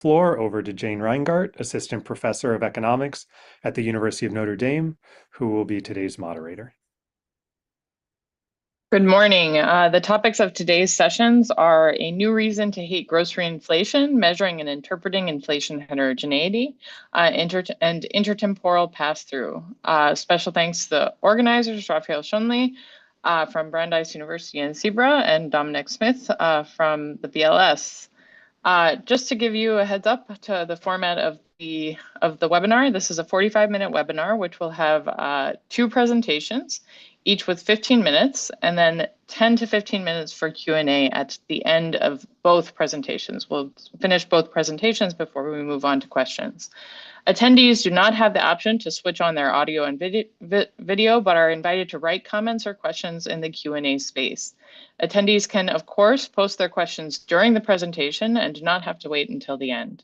floor over to Jane Reingart, Assistant Professor of Economics at the University of Notre Dame, who will be today's moderator. Good morning. The topics of today's sessions are a new reason to hate grocery inflation, measuring and interpreting inflation heterogeneity, and intertemporal pass-through. Special thanks to the organizers, Raphael Schonli from Brandeis University and SIBRA, and Dominic Smith from the BLS. Just to give you a heads up to the format of the webinar, this is a 45-minute webinar, which will have 2 presentations, each with 15 minutes, and then 10 to 15 minutes for Q&A at the end of both presentations. We'll finish both presentations before we move on to questions. Attendees do not have the option to switch on their audio and video, but are invited to write comments or questions in the Q&A space. Attendees can, of course, post their questions during the presentation and do not have to wait until the end.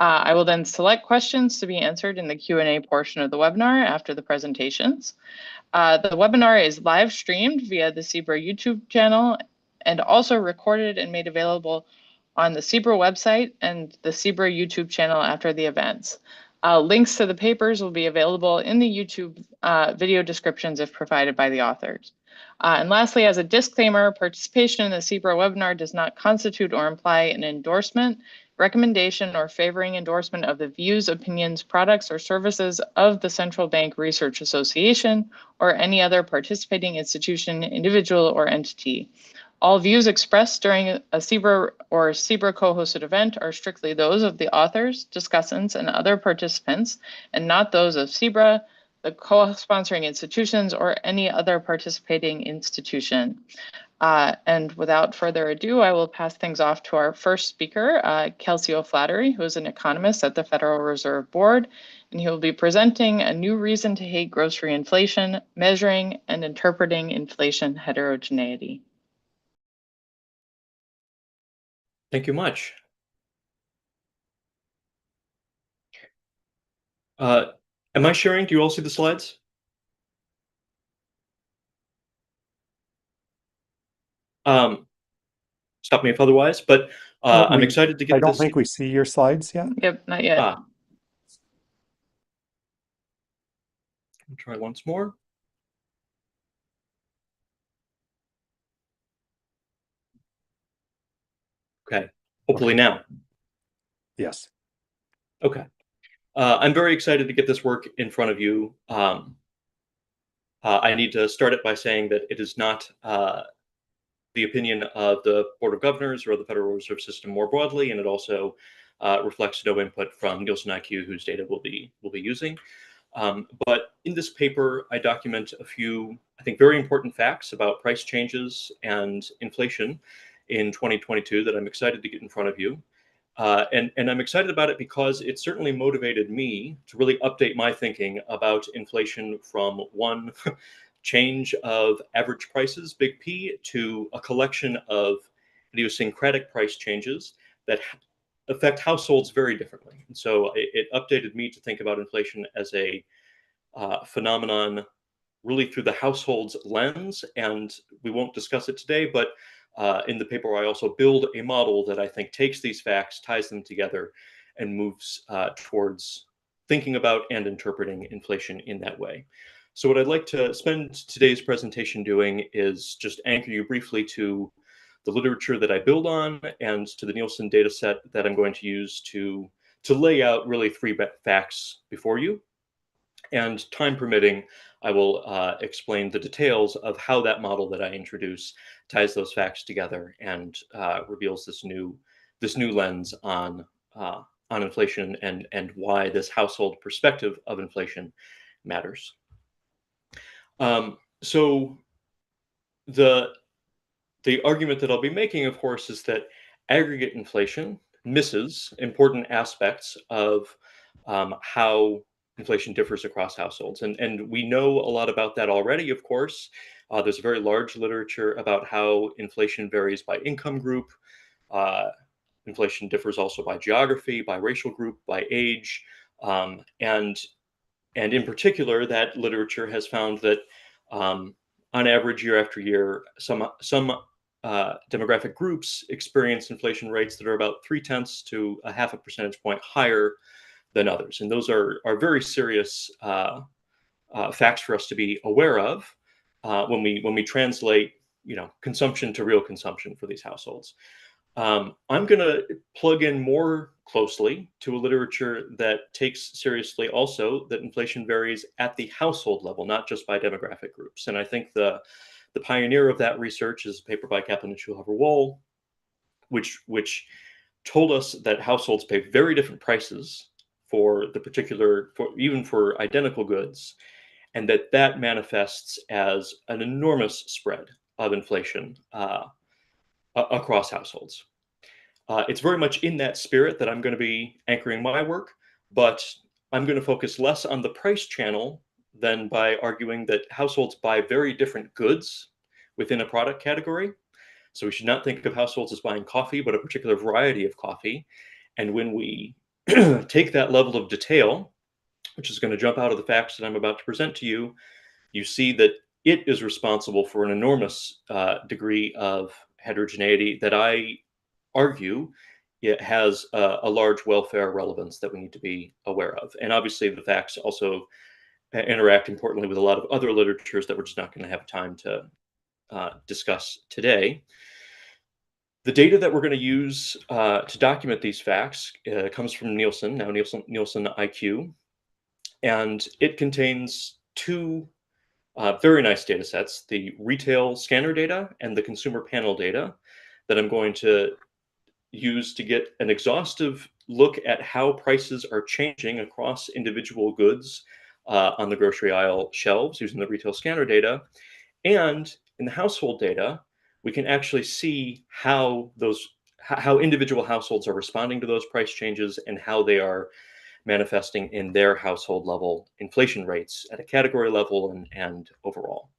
I will then select questions to be answered in the Q&A portion of the webinar after the presentations. The webinar is live streamed via the SIBRA YouTube channel and also recorded and made available on the SIBRA website and the SIBRA YouTube channel after the events. Links to the papers will be available in the YouTube video descriptions if provided by the authors. And lastly, as a disclaimer, participation in the SIBRA webinar does not constitute or imply an endorsement, recommendation, or favoring endorsement of the views, opinions, products, or services of the Central Bank Research Association or any other participating institution, individual, or entity. All views expressed during a SIBRA or SIBRA co-hosted event are strictly those of the authors, discussants, and other participants, and not those of SIBRA, the co-sponsoring institutions, or any other participating institution. And without further ado, I will pass things off to our first speaker, Kelsey O'Flaherty, who is an economist at the Federal Reserve Board, and he will be presenting a new reason to hate grocery inflation, measuring and interpreting inflation heterogeneity. Thank you much. Am I sharing? Do you all see the slides? Stop me if otherwise, but I'm excited to get I don't think we see your slides yet. Yep, not yet. I'll try once more. Okay, hopefully now. Yes. Okay. I'm very excited to get this work in front of you. I need to start it by saying that it is not the opinion of the Board of Governors or the Federal Reserve System more broadly, and it also reflects no input from Nielsen IQ, whose data we'll be using. But in this paper, I document a few, I think, very important facts about price changes and inflation in 2022 that I'm excited to get in front of you. And I'm excited about it because it certainly motivated me to really update my thinking about inflation from one change of average prices, big P, to a collection of idiosyncratic price changes that affect households very differently. And so it updated me to think about inflation as a phenomenon really through the household's lens. And we won't discuss it today, but in the paper, I also build a model that I think takes these facts, ties them together, and moves towards thinking about and interpreting inflation in that way. So what I'd like to spend today's presentation doing is just anchor you briefly to the literature that I build on and to the Nielsen data set that I'm going to use to lay out really 3 facts before you. And time permitting, I will explain the details of how that model that I introduce ties those facts together and reveals this new lens on inflation and why this household perspective of inflation matters. So the argument that I'll be making, of course, is that aggregate inflation misses important aspects of how inflation differs across households. And we know a lot about that already, of course. There's a very large literature about how inflation varies by income group. Inflation differs also by geography, by racial group, by age. And in particular, that literature has found that on average, year after year, some demographic groups experience inflation rates that are about 0.3 to a 0.5 percentage point higher than others. And those are very serious facts for us to be aware of when we translate, consumption to real consumption for these households. I'm going to plug in more closely to a literature that takes seriously also that inflation varies at the household level, not just by demographic groups. And I think the pioneer of that research is a paper by Kaplan and Schulhofer-Wohl, which told us that households pay very different prices for even for identical goods, and that manifests as an enormous spread of inflation across households. It's very much in that spirit that I'm going to be anchoring my work, but I'm going to focus less on the price channel than by arguing that households buy very different goods within a product category. So we should not think of households as buying coffee, but a particular variety of coffee. And when we take that level of detail, which is going to jump out of the facts that I'm about to present to you, you see that it is responsible for an enormous degree of heterogeneity that I argue it has a large welfare relevance that we need to be aware of. And obviously the facts also interact importantly with a lot of other literatures that we're just not going to have time to discuss today. The data that we're going to use to document these facts comes from Nielsen, now Nielsen IQ, and it contains two very nice data sets, the retail scanner data and the consumer panel data, that I'm going to use to get an exhaustive look at how prices are changing across individual goods on the grocery aisle shelves using the retail scanner data. And in the household data, we can actually see how individual households are responding to those price changes and how they are manifesting in their household level inflation rates at a category level and overall.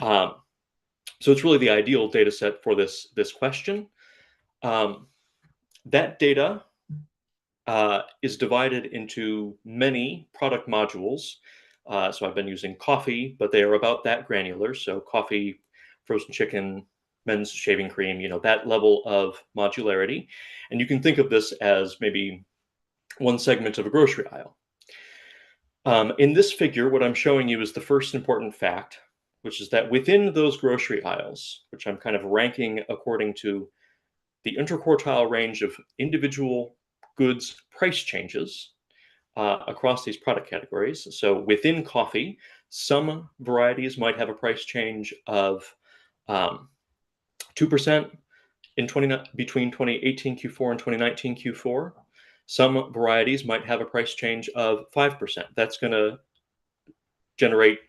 So it's really the ideal data set for this question. That data is divided into many product modules. So I've been using coffee, but they are about that granular. So coffee, frozen chicken, men's shaving cream, that level of modularity. And you can think of this as maybe one segment of a grocery aisle. In this figure, what I'm showing you is the first important fact, which is that within those grocery aisles, which I'm kind of ranking according to the interquartile range of individual goods price changes across these product categories. So within coffee, some varieties might have a price change of 2% between 2018 Q4 and 2019 Q4. Some varieties might have a price change of 5%. That's going to generate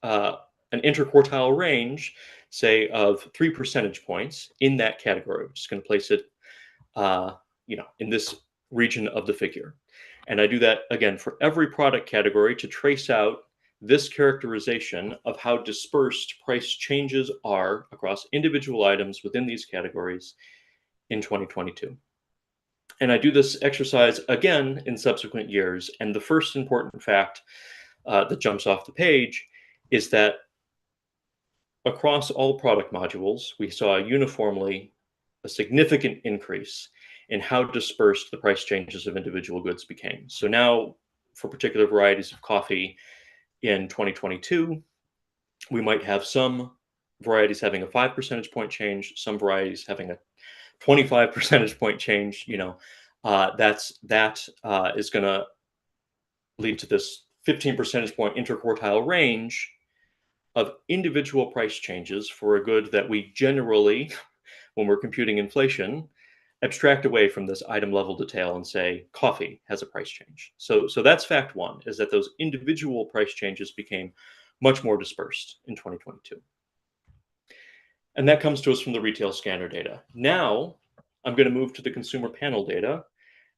an interquartile range, say, of 3 percentage points in that category. I'm just going to place it, in this region of the figure. And I do that, again, for every product category to trace out this characterization of how dispersed price changes are across individual items within these categories in 2022. And I do this exercise again in subsequent years. And the first important fact that jumps off the page is that across all product modules, we saw uniformly a significant increase in how dispersed the price changes of individual goods became. So now, for particular varieties of coffee in 2022, we might have some varieties having a 5 percentage point change, some varieties having a 25 percentage point change. That is going to lead to this 15 percentage point interquartile range of individual price changes for a good that we generally, when we're computing inflation, abstract away from this item level detail and say coffee has a price change. So that's fact one, is that those individual price changes became much more dispersed in 2022. And that comes to us from the retail scanner data. Now I'm going to move to the consumer panel data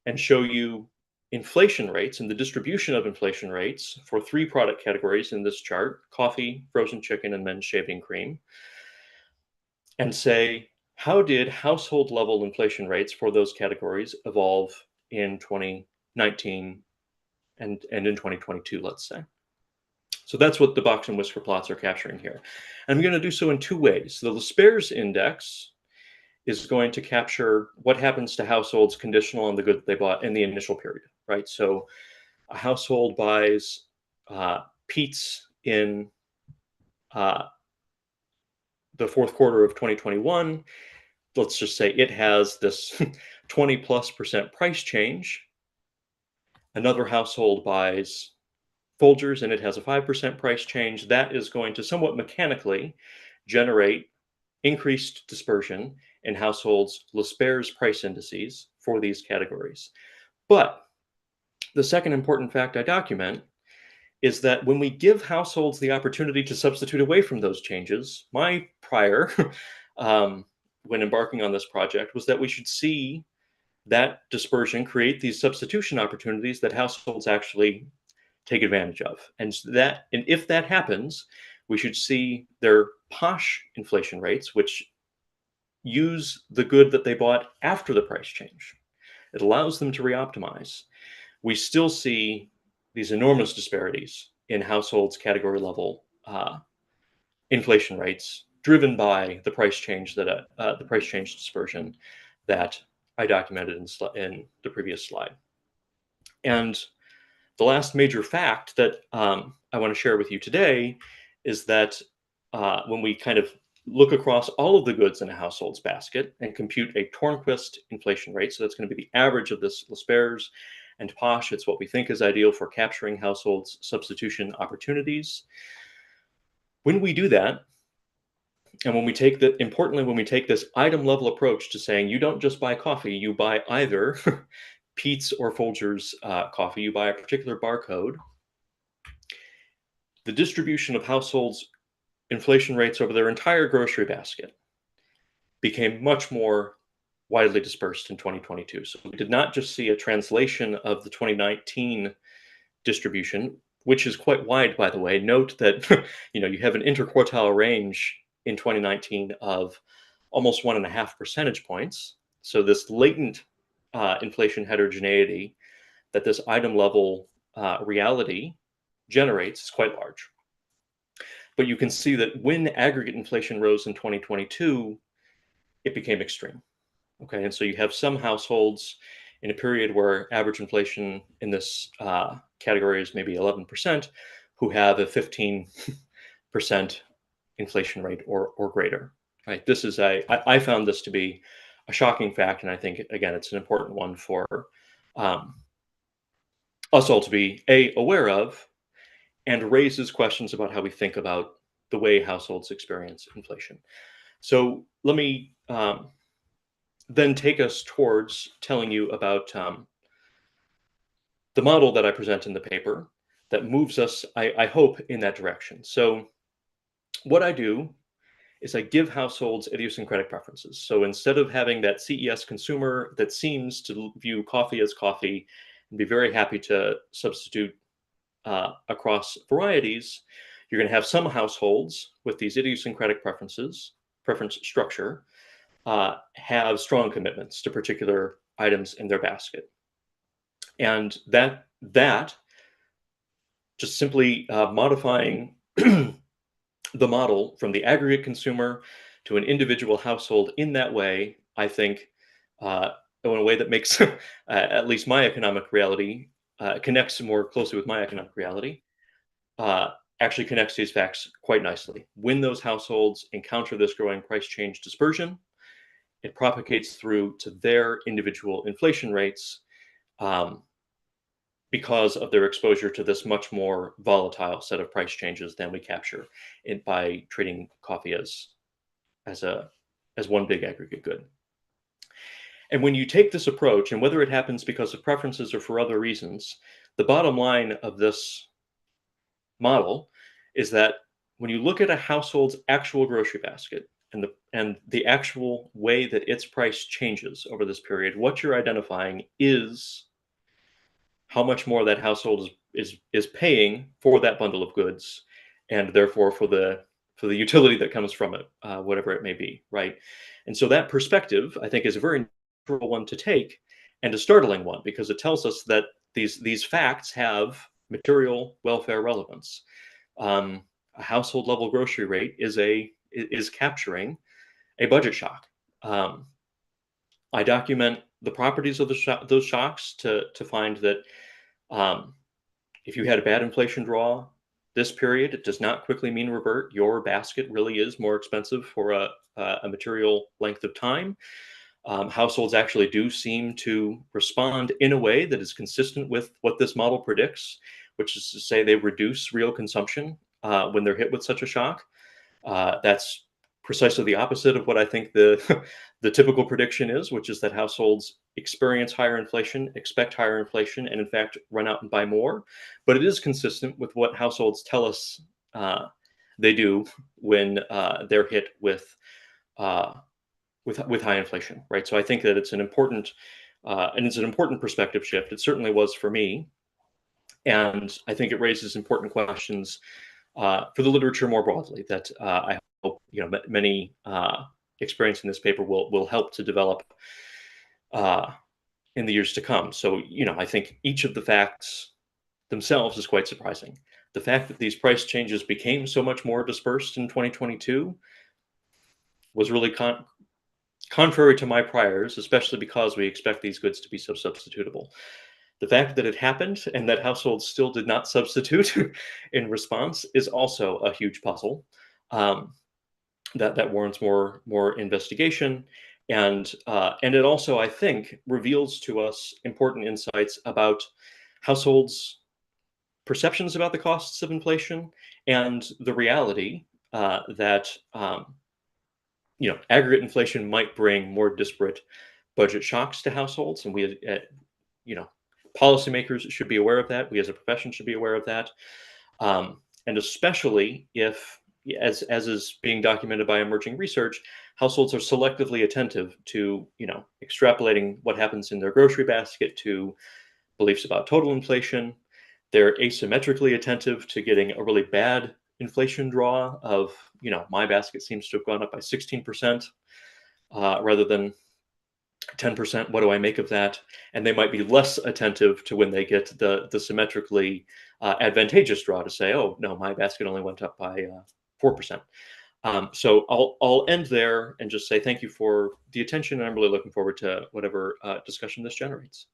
and show you inflation rates and the distribution of inflation rates for 3 product categories in this chart: coffee, frozen chicken, and men's shaving cream. And say, how did household level inflation rates for those categories evolve in 2019 and in 2022, let's say? So that's what the box and whisker plots are capturing here. And I'm going to do so in 2 ways. The Laspers index is going to capture what happens to households conditional on the good they bought in the initial period, right? So a household buys Pete's in the fourth quarter of 2021. Let's just say it has this 20+% price change. Another household buys Folgers and it has a 5% price change. That is going to somewhat mechanically generate increased dispersion in households' L'Esper's price indices for these categories. But the second important fact I document is that when we give households the opportunity to substitute away from those changes, my prior, when embarking on this project, was that we should see that dispersion create these substitution opportunities that households actually take advantage of. And if that happens, we should see their posh inflation rates, which use the good that they bought after the price change. It allows them to reoptimize. We still see these enormous disparities in households' category level inflation rates, driven by the price change dispersion that I documented in the previous slide. And the last major fact that I want to share with you today is that when we kind of look across all of the goods in a household's basket and compute a Tornquist inflation rate, so that's going to be the average of this L'Esper's and Posh, it's what we think is ideal for capturing households' substitution opportunities. When we do that, and when we take this item level approach to saying you don't just buy coffee, you buy either Pete's or Folgers coffee, you buy a particular barcode, the distribution of households' inflation rates over their entire grocery basket became much more widely dispersed in 2022. So we did not just see a translation of the 2019 distribution, which is quite wide, by the way. Note that you have an interquartile range in 2019 of almost 1.5 percentage points. So this latent inflation heterogeneity that this item level reality generates is quite large. But you can see that when aggregate inflation rose in 2022, it became extreme. Okay, and so you have some households in a period where average inflation in this category is maybe 11%, who have a 15% inflation rate or greater. Right? This is I found this to be a shocking fact, and I think again it's an important one for us all to be aware of, and raises questions about how we think about the way households experience inflation. So let me then take us towards telling you about the model that I present in the paper that moves us, I hope, in that direction. So what I do is I give households idiosyncratic preferences. So instead of having that CES consumer that seems to view coffee as coffee and be very happy to substitute across varieties, you're going to have some households with these idiosyncratic preference structure have strong commitments to particular items in their basket. And that just simply modifying the model from the aggregate consumer to an individual household in that way, I think, in a way that makes at least my economic reality connects more closely with my economic reality, actually connects these facts quite nicely. When those households encounter this growing price change dispersion, it propagates through to their individual inflation rates because of their exposure to this much more volatile set of price changes than we capture by treating coffee as one big aggregate good. And when you take this approach, and whether it happens because of preferences or for other reasons, the bottom line of this model is that when you look at a household's actual grocery basket and the actual way that its price changes over this period, what you're identifying is how much more that household is paying for that bundle of goods, and therefore for the utility that comes from it, whatever it may be, right? And so that perspective, I think, is a very natural one to take, and a startling one, because it tells us that these facts have material welfare relevance. A household level grocery rate is capturing a budget shock. I document the properties of those shocks to find that if you had a bad inflation draw this period, it does not quickly mean revert. Your basket really is more expensive for a material length of time. Households actually do seem to respond in a way that is consistent with what this model predicts, which is to say they reduce real consumption when they're hit with such a shock. That's precisely the opposite of what I think the the typical prediction is, which is that households experience higher inflation, expect higher inflation, and in fact run out and buy more. But it is consistent with what households tell us they do when they're hit with high inflation, right? So I think that it's an important perspective shift. It certainly was for me, and I think it raises important questions for the literature more broadly that I hope many experience in this paper will help to develop in the years to come. So I think each of the facts themselves is quite surprising. The fact that these price changes became so much more dispersed in 2022 was really contrary to my priors, especially because we expect these goods to be so substitutable. The fact that it happened and that households still did not substitute in response is also a huge puzzle that warrants more investigation. And it also, I think, reveals to us important insights about households' perceptions about the costs of inflation and the reality that aggregate inflation might bring more disparate budget shocks to households, and we, policymakers should be aware of that. We as a profession should be aware of that, and especially if, as is being documented by emerging research, households are selectively attentive to extrapolating what happens in their grocery basket to beliefs about total inflation. They're asymmetrically attentive to getting a really bad inflation draw of, my basket seems to have gone up by 16% rather than 10%. What do I make of that? And they might be less attentive to when they get the symmetrically advantageous draw to say, oh, no, my basket only went up by 4%. So I'll end there and just say thank you for the attention. And I'm really looking forward to whatever discussion this generates.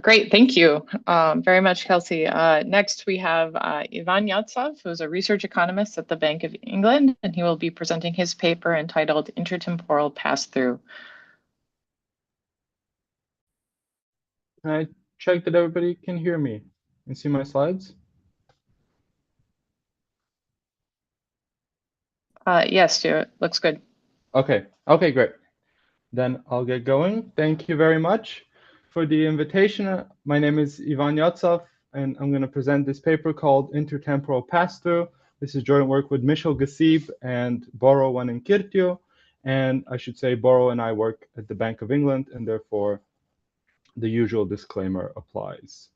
Great, thank you very much, Kelsey. Next, we have Ivan Yatsov, who's a research economist at the Bank of England, and he will be presenting his paper entitled Intertemporal Pass-Through. Can I check that everybody can hear me and see my slides? Yes, Stuart, looks good. Okay, great. Then I'll get going. Thank you very much for the invitation. My name is Ivan Yatsov, and I'm going to present this paper called Intertemporal Pass-Through. This is joint work with Michel Gassib and Boro Wanenkirtio. And I should say Boro and I work at the Bank of England, and therefore the usual disclaimer applies.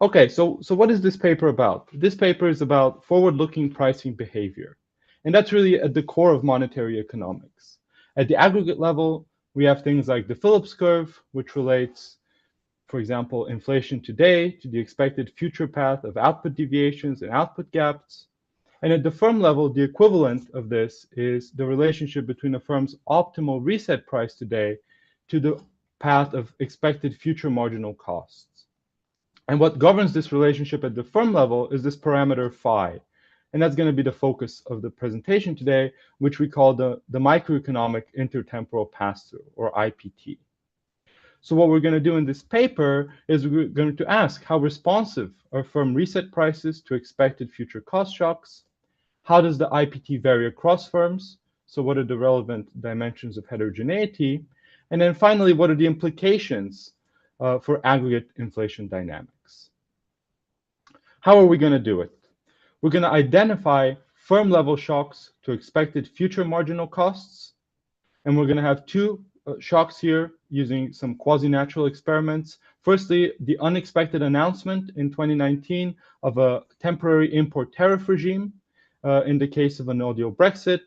Okay, so what is this paper about? This paper is about forward-looking pricing behavior. And that's really at the core of monetary economics. At the aggregate level, we have things like the Phillips curve, which relates, for example, inflation today to the expected future path of output deviations and output gaps. And at the firm level, the equivalent of this is the relationship between a firm's optimal reset price today to the path of expected future marginal costs. And what governs this relationship at the firm level is this parameter phi. And that's going to be the focus of the presentation today, which we call the microeconomic intertemporal pass-through, or IPT. So what we're going to do in this paper is we're going to ask how responsive are firm reset prices to expected future cost shocks? How does the IPT vary across firms? So what are the relevant dimensions of heterogeneity? And then finally, what are the implications for aggregate inflation dynamics? How are we going to do it? We're going to identify firm-level shocks to expected future marginal costs. And we're going to have two shocks here using some quasi-natural experiments. Firstly, the unexpected announcement in 2019 of a temporary import tariff regime in the case of a no-deal Brexit.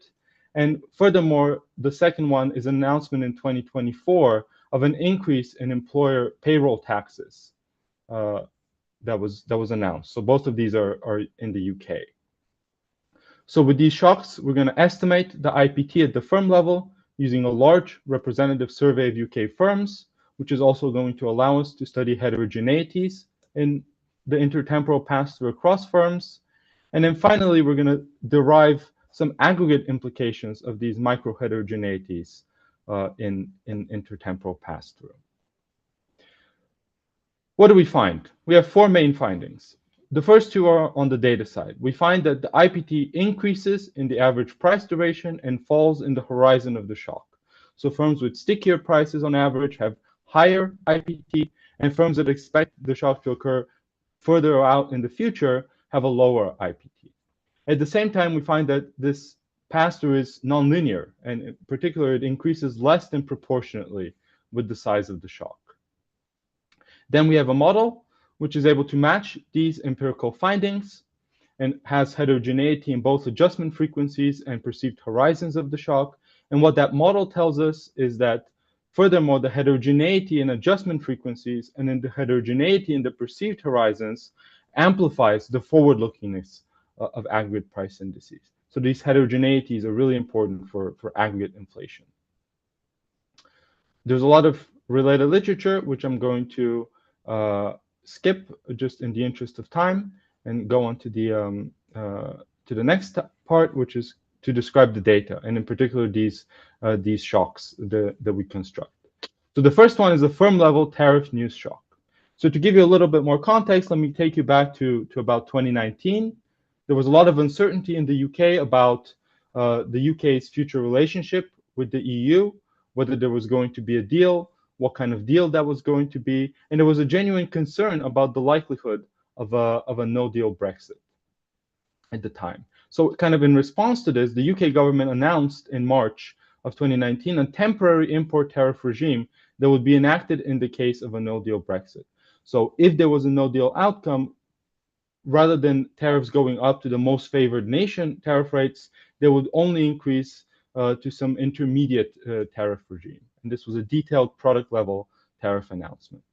And furthermore, the second one is an announcement in 2024 of an increase in employer payroll taxes that was announced. So both of these are in the UK. So with these shocks, we're going to estimate the IPT at the firm level using a large representative survey of UK firms, which is also going to allow us to study heterogeneities in the intertemporal pass-through across firms. And then finally, we're going to derive some aggregate implications of these micro-heterogeneities in intertemporal pass-through. What do we find? We have four main findings. The first two are on the data side. We find that the IPT increases in the average price duration and falls in the horizon of the shock. So firms with stickier prices on average have higher IPT, and firms that expect the shock to occur further out in the future have a lower IPT. At the same time, we find that this pass-through is nonlinear, and in particular, it increases less than proportionately with the size of the shock. Then we have a model which is able to match these empirical findings and has heterogeneity in both adjustment frequencies and perceived horizons of the shock. And what that model tells us is that, furthermore, the heterogeneity in adjustment frequencies and in the heterogeneity in the perceived horizons amplifies the forward-lookingness of aggregate price indices. So these heterogeneities are really important for aggregate inflation. There's a lot of related literature, which I'm going to skip just in the interest of time and go on to the next part, which is to describe the data, and in particular these shocks that we construct. So the first one is the firm level tariff news shock. So to give you a little bit more context, let me take you back to about 2019. There was a lot of uncertainty in the UK about the UK's future relationship with the EU, whether there was going to be a deal, what kind of deal that was going to be, and there was a genuine concern about the likelihood of a no-deal Brexit at the time. So kind of in response to this, the UK government announced in March of 2019 a temporary import tariff regime that would be enacted in the case of a no-deal Brexit. So if there was a no-deal outcome, rather than tariffs going up to the most favored nation tariff rates, they would only increase to some intermediate tariff regime. And this was a detailed product level tariff announcement.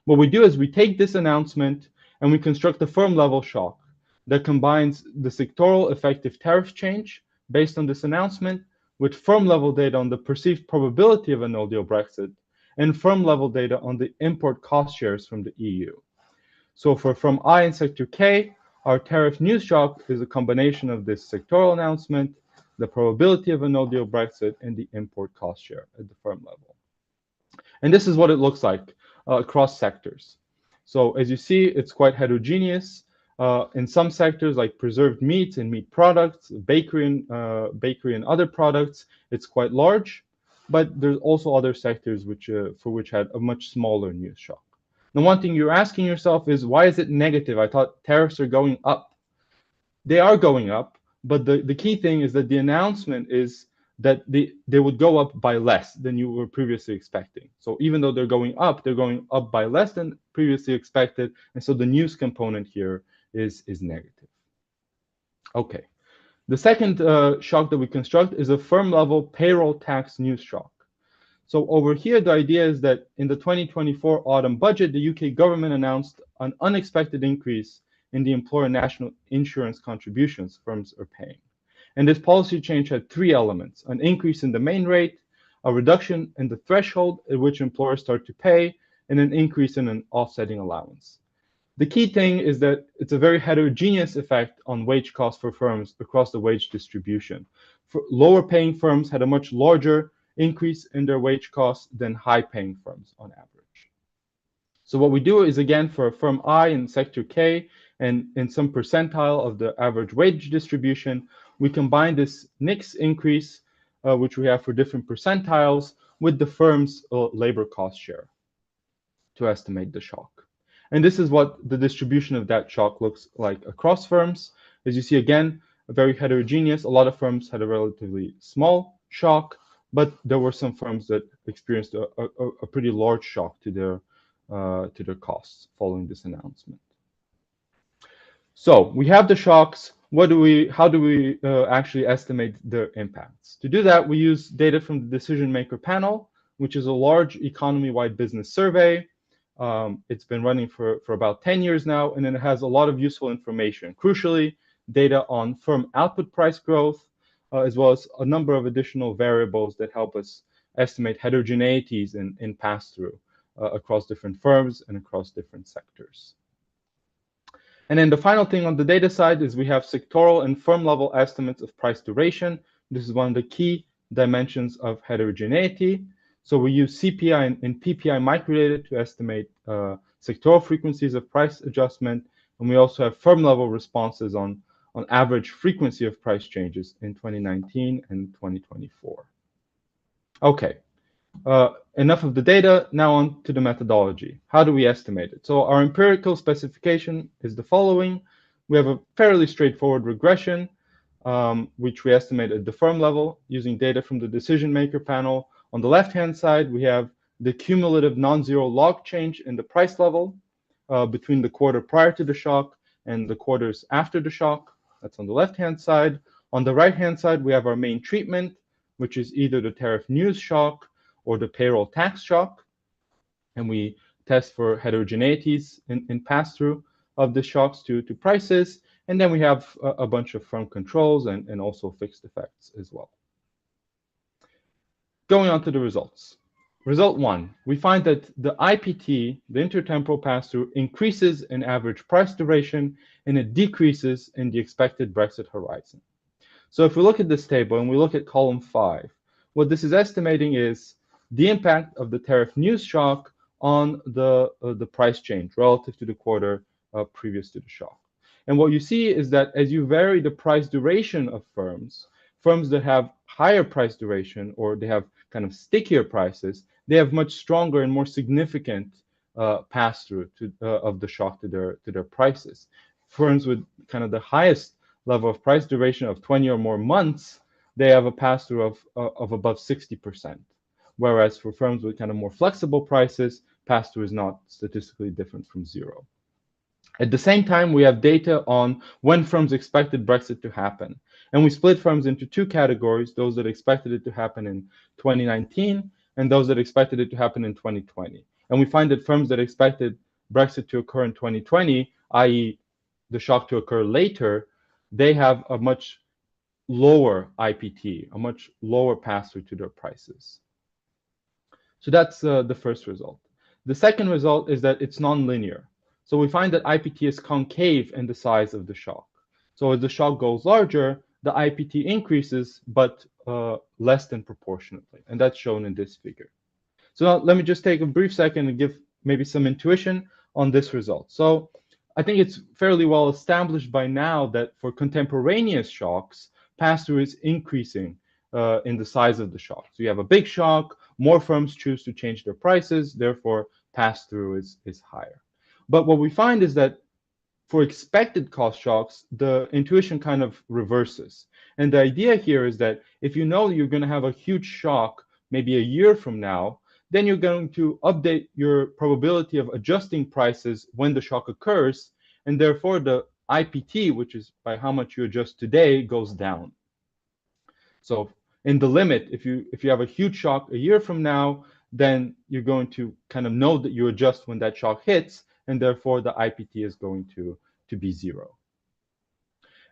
What we do is we take this announcement and we construct a firm level shock that combines the sectoral effective tariff change based on this announcement with firm level data on the perceived probability of a no-deal Brexit and firm level data on the import cost shares from the EU. So for firm I and sector K, our tariff news shock is a combination of this sectoral announcement, the probability of a no-deal Brexit, and the import cost share at the firm level. And this is what it looks like across sectors. So as you see, it's quite heterogeneous. In some sectors, like preserved meats and meat products, bakery and other products, it's quite large. But there's also other sectors for which had a much smaller news shock. Now, one thing you're asking yourself is, why is it negative? I thought tariffs are going up. They are going up, but the key thing is that the announcement is that they would go up by less than you were previously expecting. So even though they're going up by less than previously expected, and so the news component here is negative. Okay. The second shock that we construct is a firm level payroll tax news shock. So over here, the idea is that in the 2024 autumn budget, the UK government announced an unexpected increase in the employer national insurance contributions firms are paying. And this policy change had three elements: an increase in the main rate, a reduction in the threshold at which employers start to pay, and an increase in an offsetting allowance. The key thing is that it's a very heterogeneous effect on wage costs for firms across the wage distribution. For lower paying firms had a much larger increase in their wage costs than high paying firms on average. So what we do is, again, for a firm I in sector K and in some percentile of the average wage distribution, we combine this NICS increase, which we have for different percentiles, with the firm's labor cost share to estimate the shock. And this is what the distribution of that shock looks like across firms. As you see, again, very heterogeneous. A lot of firms had a relatively small shock, but there were some firms that experienced a pretty large shock to their costs following this announcement. So we have the shocks. How do we actually estimate their impacts? To do that, we use data from the Decision Maker Panel, which is a large economy-wide business survey. It's been running for about 10 years now, and it has a lot of useful information. Crucially, data on firm output price growth, as well as a number of additional variables that help us estimate heterogeneities in pass-through across different firms and across different sectors. And then the final thing on the data side is we have sectoral and firm level estimates of price duration. This is one of the key dimensions of heterogeneity. So we use CPI and PPI microdata to estimate sectoral frequencies of price adjustment. And we also have firm level responses on average frequency of price changes in 2019 and 2024. Okay, enough of the data. Now on to the methodology. How do we estimate it? So our empirical specification is the following. We have a fairly straightforward regression, which we estimate at the firm level using data from the decision maker panel. On the left-hand side, we have the cumulative non-zero log change in the price level between the quarter prior to the shock and the quarters after the shock. That's on the left-hand side. On the right-hand side, we have our main treatment, which is either the tariff news shock or the payroll tax shock. And we test for heterogeneities in pass-through of the shocks to prices. And then we have a bunch of firm controls and also fixed effects as well. Going on to the results. Result 1, we find that the IPT, the intertemporal pass-through, increases in average price duration and it decreases in the expected Brexit horizon. So if we look at this table and we look at column 5, what this is estimating is the impact of the tariff news shock on the price change relative to the quarter previous to the shock. And what you see is that as you vary the price duration of firms that have higher price duration or they have kind of stickier prices, they have much stronger and more significant pass-through of the shock to their prices. Firms with kind of the highest level of price duration of 20 or more months, they have a pass-through of above 60%. Whereas for firms with kind of more flexible prices, pass-through is not statistically different from 0. At the same time, we have data on when firms expected Brexit to happen. And we split firms into 2 categories, those that expected it to happen in 2019 and those that expected it to happen in 2020. And we find that firms that expected Brexit to occur in 2020, i.e. the shock to occur later, they have a much lower IPT, a much lower pass-through to their prices. So that's the first result. The second result is that it's nonlinear. So we find that IPT is concave in the size of the shock. So as the shock goes larger, the IPT increases, but less than proportionately. And that's shown in this figure. So now let me just take a brief second and give maybe some intuition on this result. So I think it's fairly well established by now that for contemporaneous shocks, pass-through is increasing in the size of the shock. So you have a big shock, more firms choose to change their prices, therefore pass-through is higher. But what we find is that for expected cost shocks, the intuition kind of reverses. And the idea here is that if you know you're going to have a huge shock maybe a year from now, then you're going to update your probability of adjusting prices when the shock occurs, and therefore the IPT, which is by how much you adjust today, goes down. So in the limit, if you have a huge shock a year from now, then you're going to kind of know that you adjust when that shock hits, and therefore the IPT is going to be 0.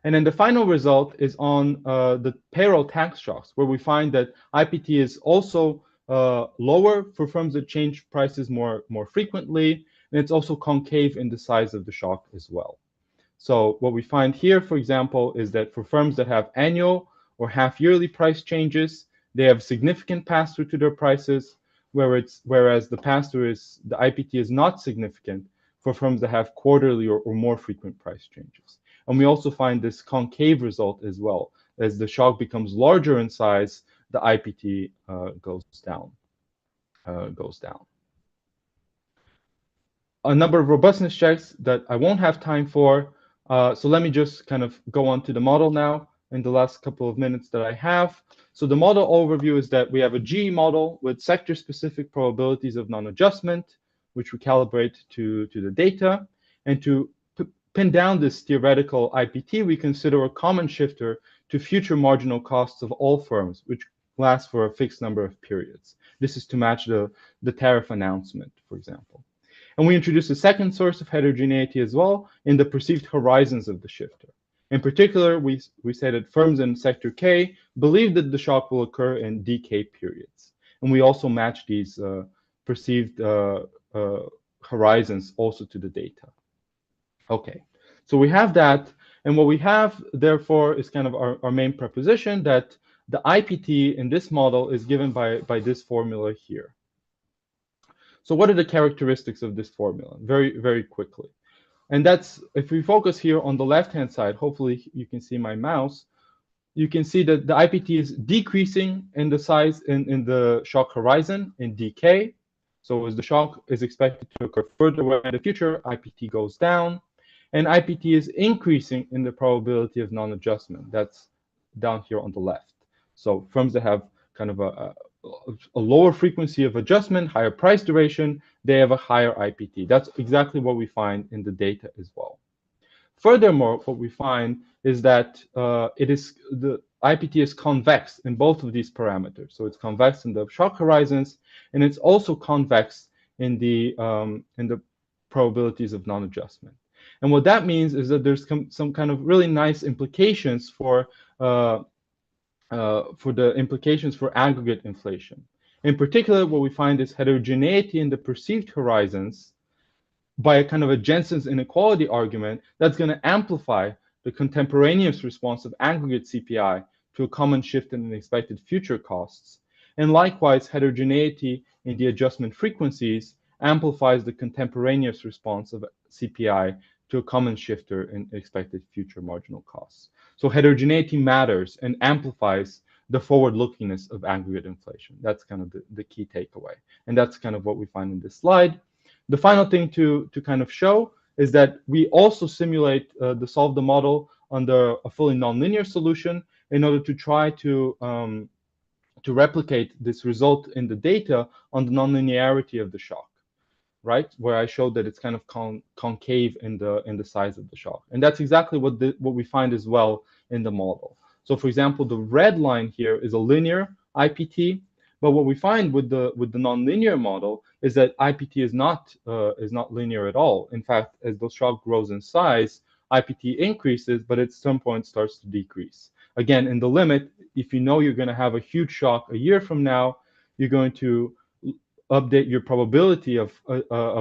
And then the final result is on the payroll tax shocks, where we find that IPT is also lower for firms that change prices more frequently, and it's also concave in the size of the shock as well. So what we find here, for example, is that for firms that have annual or half-yearly price changes, they have significant pass-through to their prices, whereas the pass-through the IPT is not significant for firms that have quarterly or more frequent price changes. And we also find this concave result as well. As the shock becomes larger in size, the IPT goes down. A number of robustness checks that I won't have time for. So let me just kind of go on to the model now in the last couple of minutes that I have. So the model overview is that we have a GE model with sector-specific probabilities of non-adjustment, which we calibrate to the data. And to pin down this theoretical IPT, we consider a common shifter to future marginal costs of all firms, which lasts for a fixed number of periods. This is to match the tariff announcement, for example. And we introduce a second source of heterogeneity as well in the perceived horizons of the shifter. In particular, we say that firms in sector K believe that the shock will occur in decay periods. And we also match these perceived horizons also to the data. Okay, so we have that. And what we have, therefore, is kind of our main proposition that the IPT in this model is given by this formula here. So what are the characteristics of this formula? Very, very quickly. And that's, if we focus here on the left-hand side, hopefully you can see my mouse, you can see that the IPT is decreasing in the size in the shock horizon in decay. So as the shock is expected to occur further away in the future, IPT goes down. And IPT is increasing in the probability of non-adjustment. That's down here on the left. So firms that have kind of a lower frequency of adjustment, higher price duration, they have a higher IPT. That's exactly what we find in the data as well. Furthermore, what we find is that the IPT is convex in both of these parameters. So it's convex in the shock horizons, and it's also convex in the probabilities of non-adjustment. And what that means is that there's some kind of really nice implications for the implications for aggregate inflation. In particular, what we find is heterogeneity in the perceived horizons by a kind of a Jensen's inequality argument that's going to amplify the contemporaneous response of aggregate CPI to a common shift in the expected future costs. And likewise, heterogeneity in the adjustment frequencies amplifies the contemporaneous response of CPI to a common shifter in expected future marginal costs. So heterogeneity matters and amplifies the forward-lookingness of aggregate inflation. That's kind of the key takeaway. And that's kind of what we find in this slide. The final thing to kind of show is that we also simulate solve the model under a fully nonlinear solution in order to try to replicate this result in the data on the nonlinearity of the shock, right? Where I showed that it's kind of concave in the size of the shock, and that's exactly what we find as well in the model. So, for example, the red line here is a linear IPT, but what we find with the nonlinear model is that IPT is not linear at all. In fact, as the shock grows in size, IPT increases, but at some point starts to decrease. Again, in the limit, if you know you're going to have a huge shock a year from now, you're going to update your probability of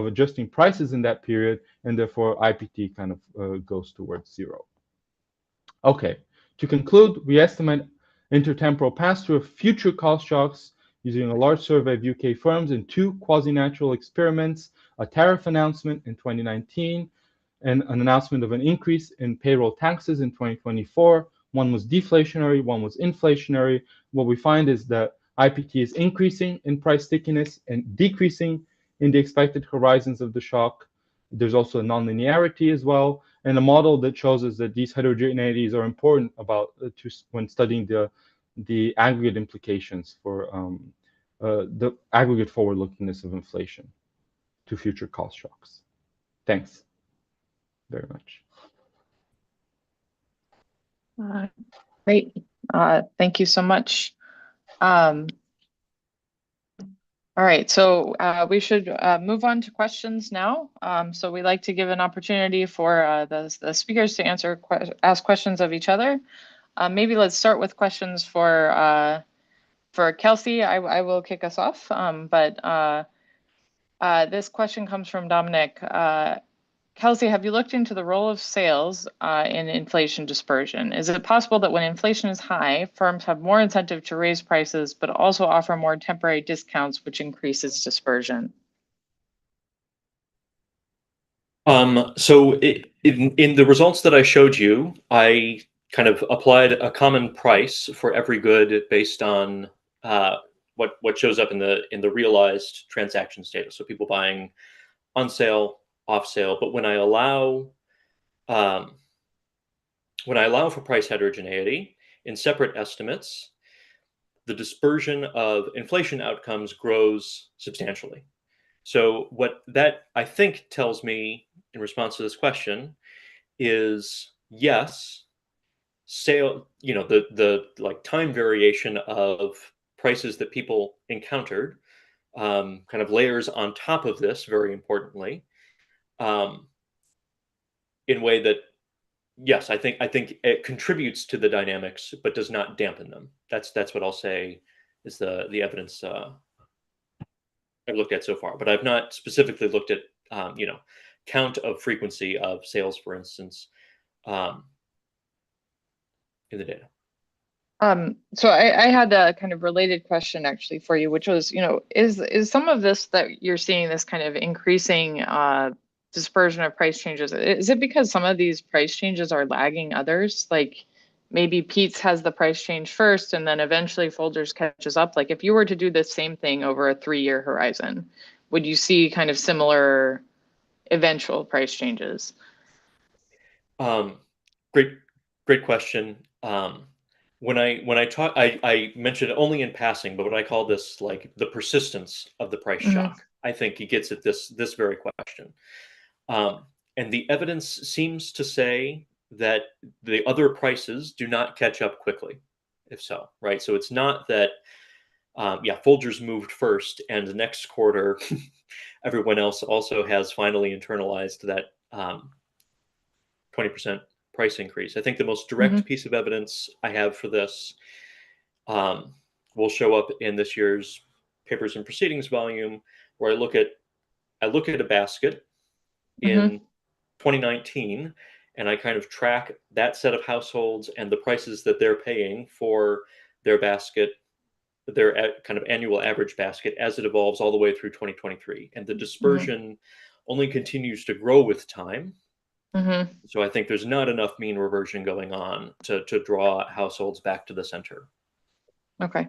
adjusting prices in that period, and therefore IPT kind of goes towards zero. Okay, to conclude, we estimate intertemporal pass-through of future cost shocks using a large survey of UK firms in 2 quasi-natural experiments, a tariff announcement in 2019, and an announcement of an increase in payroll taxes in 2024. One was deflationary, one was inflationary. What we find is that IPT is increasing in price stickiness and decreasing in the expected horizons of the shock. There's also a nonlinearity as well, and a model that shows us that these heterogeneities are important when studying the aggregate implications for the aggregate forward-lookingness of inflation to future cost shocks. Thanks very much. Great. Thank you so much. All right, so we should move on to questions now. So we like to give an opportunity for the speakers to ask questions of each other. Maybe let's start with questions for Kelsey. I will kick us off, but this question comes from Dominic. Kelsey, have you looked into the role of sales in inflation dispersion? Is it possible that when inflation is high, firms have more incentive to raise prices, but also offer more temporary discounts, which increases dispersion? So in the results that I showed you, I kind of applied a common price for every good based on what shows up in the realized transactions data. So people buying on sale, off sale. But when I allow for price heterogeneity in separate estimates, the dispersion of inflation outcomes grows substantially. So what that I think tells me in response to this question is yes, the like time variation of prices that people encountered kind of layers on top of this very importantly. In a way that yes, I think it contributes to the dynamics, but does not dampen them. That's what I'll say is the evidence I've looked at so far. But I've not specifically looked at count of frequency of sales, for instance, um, in the data. So I had a kind of related question actually for you, which was, is some of this that you're seeing this kind of increasing dispersion of price changes, is it because some of these price changes are lagging others? Like maybe Pete's has the price change first and then eventually Folgers catches up. Like if you were to do the same thing over a 3-year horizon, would you see kind of similar eventual price changes? Great question. When I talk, I mentioned it only in passing, but when I call this like the persistence of the price shock, I think he gets at this very question. And the evidence seems to say that the other prices do not catch up quickly, if so, right? So it's not that, Folgers moved first, and the next quarter, everyone else also has finally internalized that 20% price increase. I think the most direct piece of evidence I have for this will show up in this year's Papers and Proceedings volume, where I look at a basket in 2019, and I kind of track that set of households and the prices that they're paying for their basket, their kind of annual average basket, as it evolves all the way through 2023. And the dispersion only continues to grow with time. So I think there's not enough mean reversion going on to draw households back to the center. Okay.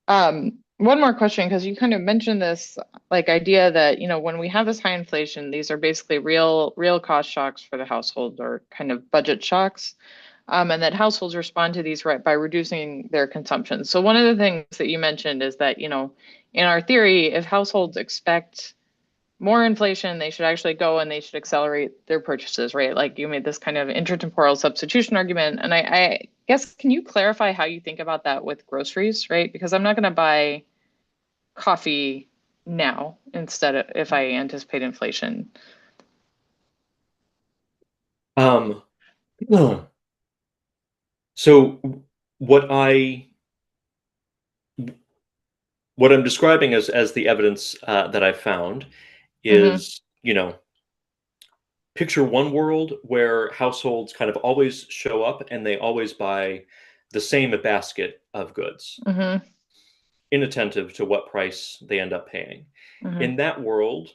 One more question, because you kind of mentioned this like idea that, when we have this high inflation, these are basically real cost shocks for the household, or kind of budget shocks. And that households respond to these by reducing their consumption. So one of the things that you mentioned is that, in our theory, if households expect more inflation, they should actually go and they should accelerate their purchases, right? Like you made this kind of intertemporal substitution argument. And I guess, can you clarify how you think about that with groceries, right? Because I'm not going to buy coffee now instead of if I anticipate inflation. So what I'm describing as the evidence that I found is, picture one world where households kind of always show up and they always buy the same basket of goods, inattentive to what price they end up paying. In that world,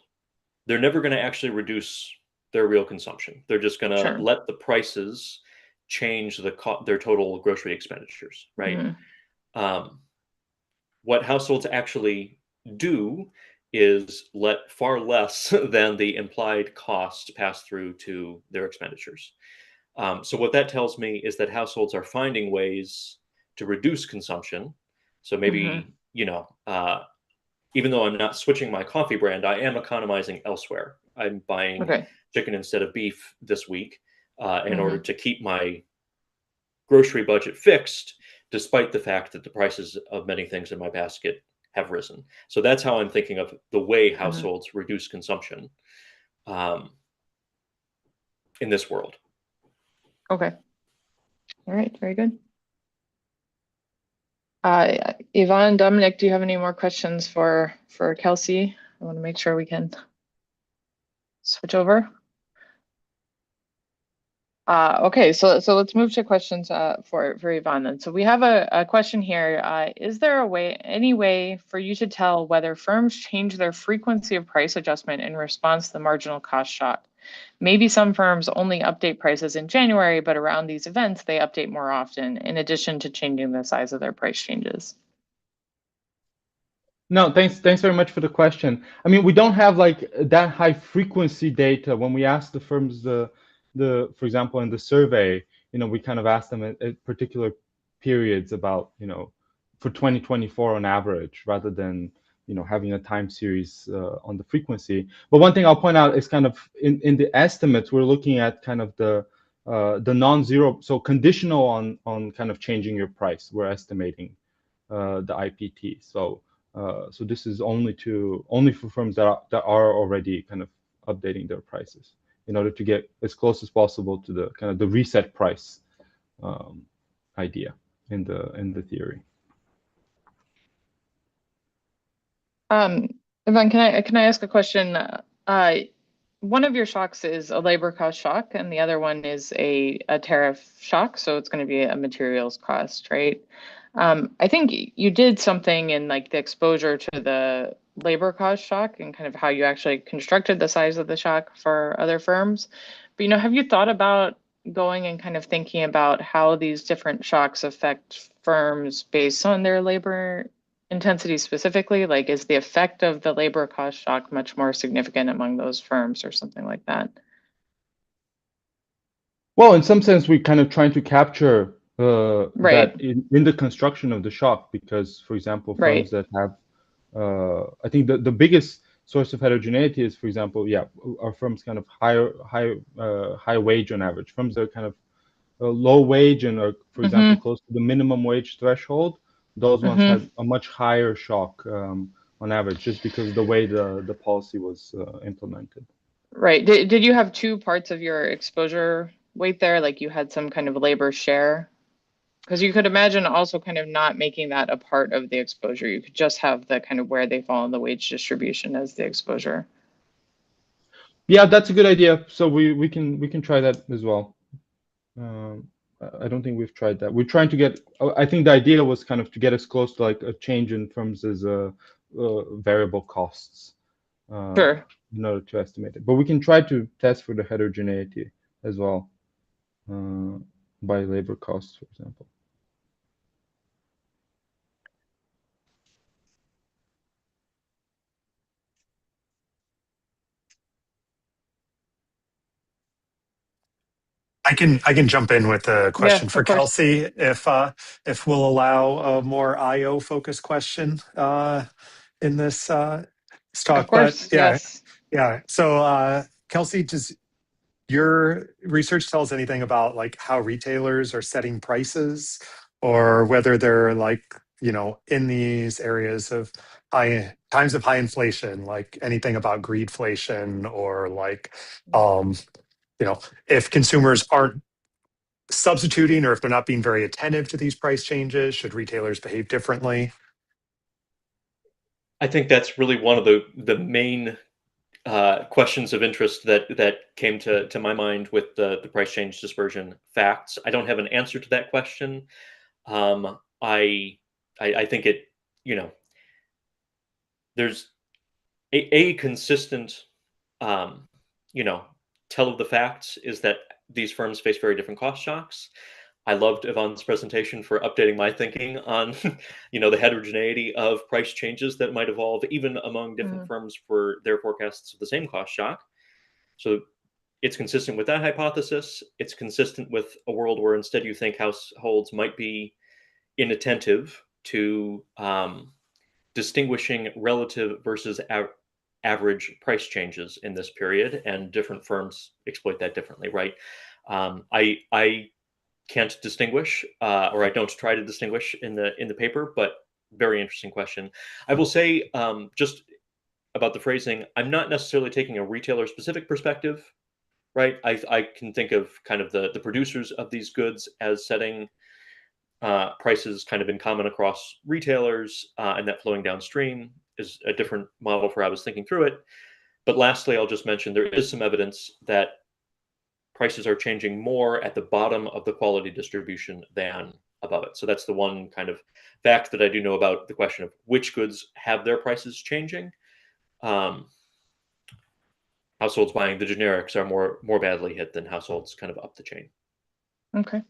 they're never going to actually reduce their real consumption. They're just going to let the prices change their total grocery expenditures, right? What households actually do is let far less than the implied cost pass through to their expenditures. So what that tells me is that households are finding ways to reduce consumption. So maybe, even though I'm not switching my coffee brand, I am economizing elsewhere. I'm buying chicken instead of beef this week in order to keep my grocery budget fixed, despite the fact that the prices of many things in my basket have risen. So that's how I'm thinking of the way households reduce consumption in this world. Okay. All right. Very good. Yvonne, Dominic, do you have any more questions for Kelsey? I want to make sure we can switch over. Okay, so let's move to questions for Yvonne then. So we have a question here. Is there any way for you to tell whether firms change their frequency of price adjustment in response to the marginal cost shock? Maybe some firms only update prices in January, but around these events, they update more often, in addition to changing the size of their price changes. No, thanks very much for the question. I mean, we don't have like that high frequency data. When we ask the firms, for example, in the survey, we kind of ask them at particular periods about, for 2024 on average, rather than, having a time series on the frequency. But one thing I'll point out is kind of in the estimates, we're looking at kind of the non-zero, so conditional on kind of changing your price. We're estimating the IPT. So this is only for firms that are already kind of updating their prices. in order to get as close as possible to the kind of the reset price idea in the theory. Ivan, can I ask a question? One of your shocks is a labor cost shock, and the other one is a tariff shock. So it's going to be a materials cost, right? I think you did something in like the exposure to the labor cost shock and kind of how you actually constructed the size of the shock for other firms. But have you thought about going and kind of thinking about how these different shocks affect firms based on their labor intensity specifically? Like, is the effect of the labor cost shock much more significant among those firms or something like that? Well, in some sense, we're kind of trying to capture Right. that in the construction of the shock, because, for example, firms that have, I think the biggest source of heterogeneity is, for example, are firms kind of high wage on average. Firms that are kind of low wage and are, for example, close to the minimum wage threshold. Those ones had a much higher shock on average, just because of the way the policy was implemented. Right. Did you have two parts of your exposure weight there? Like you had some kind of labor share? Because you could imagine also kind of not making that a part of the exposure. You could just have the kind of where they fall in the wage distribution as the exposure. Yeah, that's a good idea. So we can try that as well. I don't think we've tried that. We're trying to get. I think the idea was kind of to get as close to like a change in firms as variable costs. Sure. In order to estimate it, but we can try to test for the heterogeneity as well by labor costs, for example. I can jump in with a question for of course. Kelsey if we'll allow a more IO focused question in this talk. Of course, But yes. So Kelsey, does your research tell us anything about like how retailers are setting prices, or whether they're like in these areas of times of high inflation, like anything about greedflation, or like if consumers aren't substituting, or if they're not being very attentive to these price changes, should retailers behave differently? I think that's really one of the main questions of interest that came to my mind with the price change dispersion facts. I don't have an answer to that question. I think it, there's a consistent, tell of the facts is that these firms face very different cost shocks. I loved Ivan's presentation for updating my thinking on, the heterogeneity of price changes that might evolve even among different firms for their forecasts of the same cost shock. So it's consistent with that hypothesis. It's consistent with a world where instead you think households might be inattentive to distinguishing relative versus average price changes in this period, and different firms exploit that differently, right? I can't distinguish, or I don't try to distinguish in the paper, but very interesting question. I will say just about the phrasing, I'm not necessarily taking a retailer specific perspective, right? I can think of kind of the producers of these goods as setting prices kind of in common across retailers, and that flowing downstream is a different model for how I was thinking through it. But lastly, I'll just mention there is some evidence that prices are changing more at the bottom of the quality distribution than above it. So that's the one kind of fact that I do know about the question of which goods have their prices changing. Households buying the generics are more badly hit than households kind of up the chain. Okay.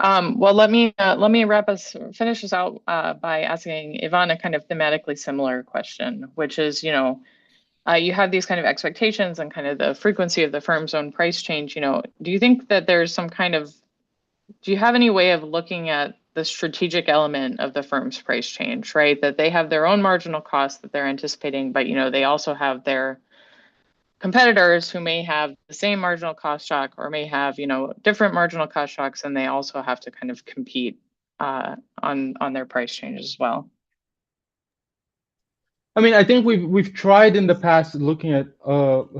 Well, let me finish us out by asking Ivan a kind of thematically similar question, which is, you have these kind of expectations and kind of the frequency of the firm's own price change. Do you think that there's do you have any way of looking at the strategic element of the firm's price change, right? That they have their own marginal costs that they're anticipating, but, they also have their competitors who may have the same marginal cost shock or may have, different marginal cost shocks, and they also have to kind of compete on their price changes as well. I mean, I think we've tried in the past looking at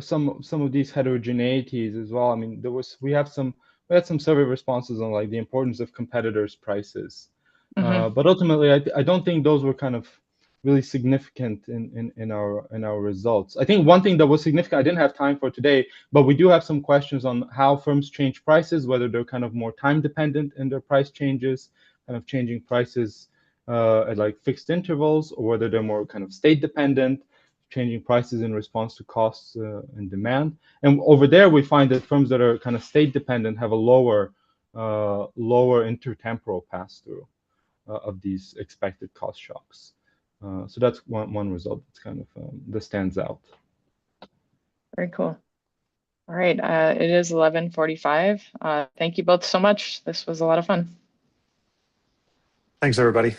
some of these heterogeneities as well. I mean, we had some survey responses on like the importance of competitors' prices, but ultimately, I don't think those were kind of really significant in our results. I think one thing that was significant, I didn't have time for today, but we do have some questions on how firms change prices, whether they're kind of more time dependent in their price changes, kind of changing prices at like fixed intervals, or whether they're more kind of state dependent, changing prices in response to costs and demand. And over there, we find that firms that are kind of state dependent have a lower intertemporal pass through of these expected cost shocks. So that's one result that's kind of that stands out. Very cool. All right, it is 11:45. Thank you both so much. This was a lot of fun. Thanks, everybody.